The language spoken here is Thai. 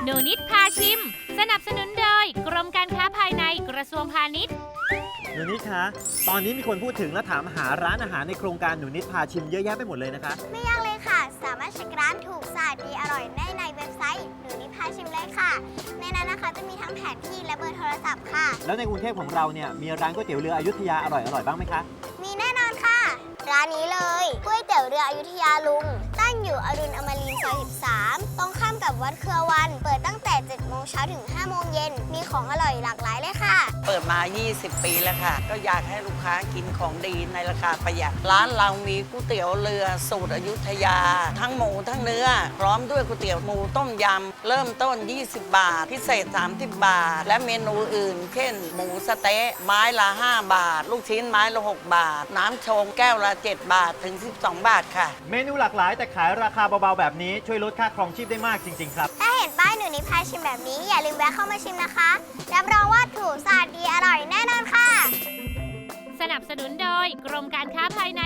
หนูนิดพาชิมสนับสนุนโดยกรมการค้าภายในกระทรวงพาณิชย์หนูนิดคะตอนนี้มีคนพูดถึงและถามหาร้านอาหารในโครงการหนูนิดพาชิมเยอะแยะไปหมดเลยนะคะไม่ยากเลยค่ะสามารถเช็คร้านถูกสะอาดดีอร่อยได้ในเว็บไซต์หนูนิดพาชิมเลยค่ะในนั้นนะคะจะมีทั้งแผนที่และเบอร์โทรศัพท์ค่ะแล้วในกรุงเทพของเราเนี่ยมีร้านก๋วยเตี๋ยวเรืออยุธยาอร่อยบ้างไหมคะมีแน่นอนค่ะร้านนี้เลยก๋วยเตี๋ยวเรืออยุธยาลุงตั้งอยู่อรุณอมรินทร์ซอย13ตรงข้ามกับวัดเครือวันเปิดตั้งแต่7 โมงเช้าถึง5 โมงเย็นมีของอร่อยหลากหลายเลยค่ะเปิดมา 20 ปีแล้วค่ะก็อยากให้ลูกค้ากินของดีในราคาประหยัดร้านเรามีก๋วยเตี๋ยวเรือสูตรอยุธยาทั้งหมูทั้งเนื้อพร้อมด้วยก๋วยเตี๋ยวหมูต้มยำเริ่มต้น20 บาทพิเศษ30 บาทและเมนูอื่นเช่นหมูสะเต๊ะไม้ละ5 บาทลูกชิ้นไม้ละ6 บาทน้ำชงแก้วละ7 บาทถึง12 บาทค่ะเมนูหลากหลายแต่ขายราคาเบาๆแบบนี้ช่วยลดค่าครองชีพได้มากจริงๆครับถ้าเห็นป้ายหนูนิดพาชิมแบบนี้อย่าลืมแวะเข้ามาชิมนะคะรับรองว่าถูกสะอาดดีอร่อยแน่นอนค่ะสนับสนุนโดยกรมการค้าภายใน